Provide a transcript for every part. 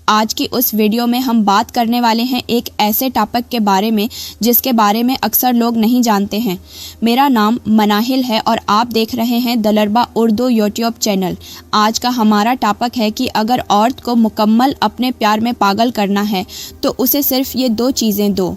आज की उस वीडियो में हम बात करने वाले हैं एक ऐसे टॉपिक के बारे में जिसके बारे में अक्सर लोग नहीं जानते हैं। मेरा नाम मनाहिल है और आप देख रहे हैं दलरबा उर्दू यूट्यूब चैनल। आज का हमारा टॉपिक है कि अगर औरत को मुकम्मल अपने प्यार में पागल करना है तो उसे सिर्फ ये 2 चीज़ें दो,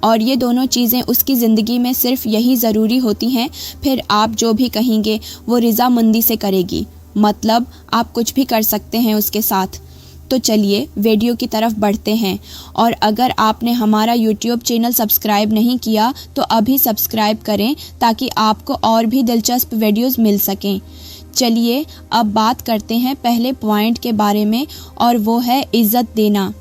और ये दोनों चीज़ें उसकी ज़िंदगी में सिर्फ यही ज़रूरी होती हैं। फिर आप जो भी कहेंगे वो रज़ामंदी से करेगी, मतलब आप कुछ भी कर सकते हैं उसके साथ। तो चलिए वीडियो की तरफ बढ़ते हैं। और अगर आपने हमारा यूट्यूब चैनल सब्सक्राइब नहीं किया तो अभी सब्सक्राइब करें ताकि आपको और भी दिलचस्प वीडियोस मिल सकें। चलिए अब बात करते हैं पहले पॉइंट के बारे में, और वो है इज़्ज़त देना।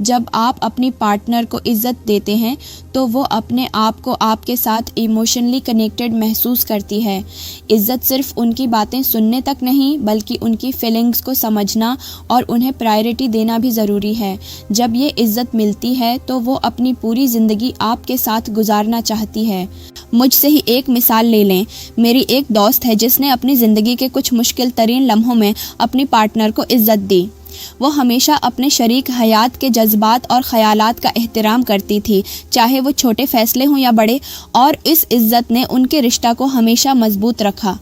जब आप अपनी पार्टनर को इज़्ज़त देते हैं तो वो अपने आप को आपके साथ इमोशनली कनेक्टेड महसूस करती है। इज़्ज़त सिर्फ उनकी बातें सुनने तक नहीं बल्कि उनकी फीलिंग्स को समझना और उन्हें प्रायोरिटी देना भी ज़रूरी है। जब ये इज़्ज़त मिलती है तो वो अपनी पूरी ज़िंदगी आपके साथ गुजारना चाहती है। मुझसे ही एक मिसाल ले लें। मेरी एक दोस्त है जिसने अपनी ज़िंदगी के कुछ मुश्किल तरीन लम्हों में अपनी पार्टनर को इज़्ज़त दी। वो हमेशा अपने शरीक हयात के जज्बात और ख़यालात का एहतराम करती थी, चाहे वो छोटे फ़ैसले हों या बड़े, और इस इज़्ज़त ने उनके रिश्ता को हमेशा मजबूत रखा।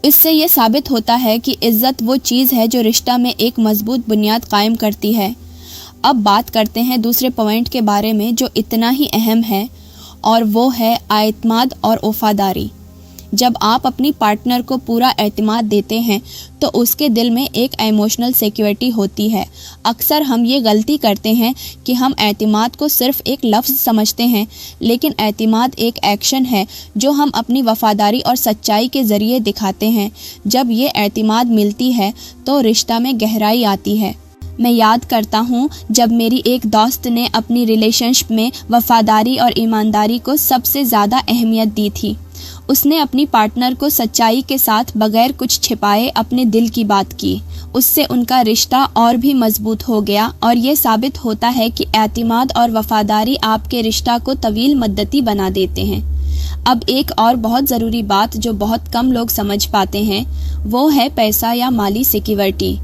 इससे ये साबित होता है कि इज़्ज़त वो चीज़ है जो रिश्ता में एक मजबूत बुनियाद कायम करती है। अब बात करते हैं दूसरे पॉइंट के बारे में जो इतना ही अहम है, और वो है एतमाद और वफादारी। जब आप अपनी पार्टनर को पूरा एतमाद देते हैं तो उसके दिल में एक इमोशनल सिक्योरिटी होती है। अक्सर हम ये गलती करते हैं कि हम एतमाद को सिर्फ एक लफ्ज़ समझते हैं, लेकिन एतमाद एक एक्शन है जो हम अपनी वफादारी और सच्चाई के ज़रिए दिखाते हैं। जब ये एतमाद मिलती है तो रिश्ता में गहराई आती है। मैं याद करता हूँ जब मेरी एक दोस्त ने अपनी रिलेशनशिप में वफादारी और ईमानदारी को सबसे ज़्यादा अहमियत दी थी। उसने अपनी पार्टनर को सच्चाई के साथ बगैर कुछ छिपाए अपने दिल की बात की। उससे उनका रिश्ता और भी मजबूत हो गया, और ये साबित होता है कि एतमाद और वफादारी आपके रिश्ता को तवील मद्दती बना देते हैं। अब एक और बहुत ज़रूरी बात जो बहुत कम लोग समझ पाते हैं वो है पैसा या माली सिक्योरिटी।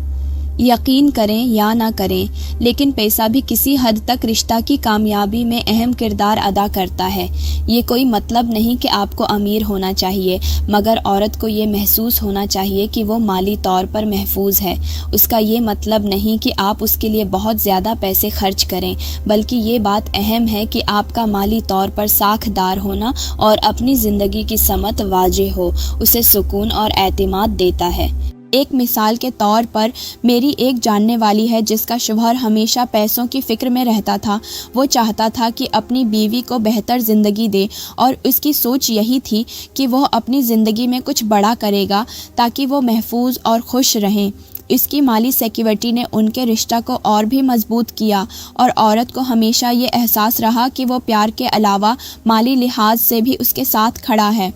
यकीन करें या ना करें, लेकिन पैसा भी किसी हद तक रिश्ता की कामयाबी में अहम किरदार अदा करता है। ये कोई मतलब नहीं कि आपको अमीर होना चाहिए, मगर औरत को ये महसूस होना चाहिए कि वो माली तौर पर महफूज है। उसका ये मतलब नहीं कि आप उसके लिए बहुत ज़्यादा पैसे खर्च करें, बल्कि ये बात अहम है कि आपका माली तौर पर साखदार होना और अपनी ज़िंदगी की समत वाजे हो उसे सुकून और एतमाद देता है। एक मिसाल के तौर पर मेरी एक जानने वाली है जिसका शौहर हमेशा पैसों की फ़िक्र में रहता था। वो चाहता था कि अपनी बीवी को बेहतर ज़िंदगी दे, और उसकी सोच यही थी कि वह अपनी ज़िंदगी में कुछ बड़ा करेगा ताकि वो महफूज और खुश रहें। इसकी माली सिक्योरिटी ने उनके रिश्ता को और भी मजबूत किया, और औरत को हमेशा ये एहसास रहा कि वो प्यार के अलावा माली लिहाज से भी उसके साथ खड़ा है।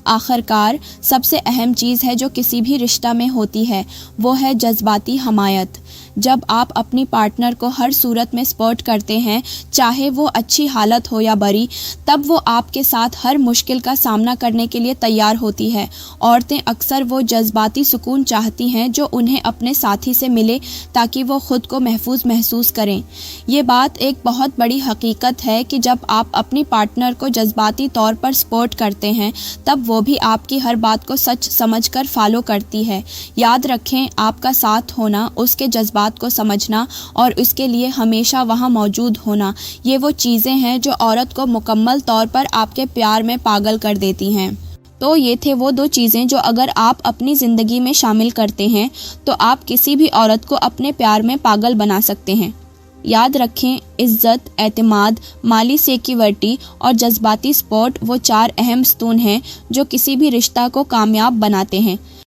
आखिरकार सबसे अहम चीज़ है जो किसी भी रिश्ता में होती है, वो है जज्बाती हमायत। जब आप अपनी पार्टनर को हर सूरत में सपोर्ट करते हैं, चाहे वो अच्छी हालत हो या बुरी, तब वो आपके साथ हर मुश्किल का सामना करने के लिए तैयार होती है। औरतें अक्सर वो जज्बाती सुकून चाहती हैं जो उन्हें अपने साथी से मिले ताकि वो ख़ुद को महफूज महसूस करें। ये बात एक बहुत बड़ी हकीकत है कि जब आप अपनी पार्टनर को जज्बाती तौर पर सपोर्ट करते हैं तब वो भी आपकी हर बात को सच समझकर फॉलो करती है। याद रखें, आपका साथ होना, उसके जज्बात को समझना और उसके लिए हमेशा वहां मौजूद होना, ये वो चीज़ें हैं जो औरत को मुकम्मल तौर पर आपके प्यार में पागल कर देती हैं। तो ये थे वो 2 चीज़ें जो अगर आप अपनी ज़िंदगी में शामिल करते हैं तो आप किसी भी औरत को अपने प्यार में पागल बना सकते हैं। याद रखें, इज़्ज़त, एतमाद, माली सिक्योरिटी और जज्बाती सपोर्ट वो 4 अहम स्तून हैं जो किसी भी रिश्ता को कामयाब बनाते हैं।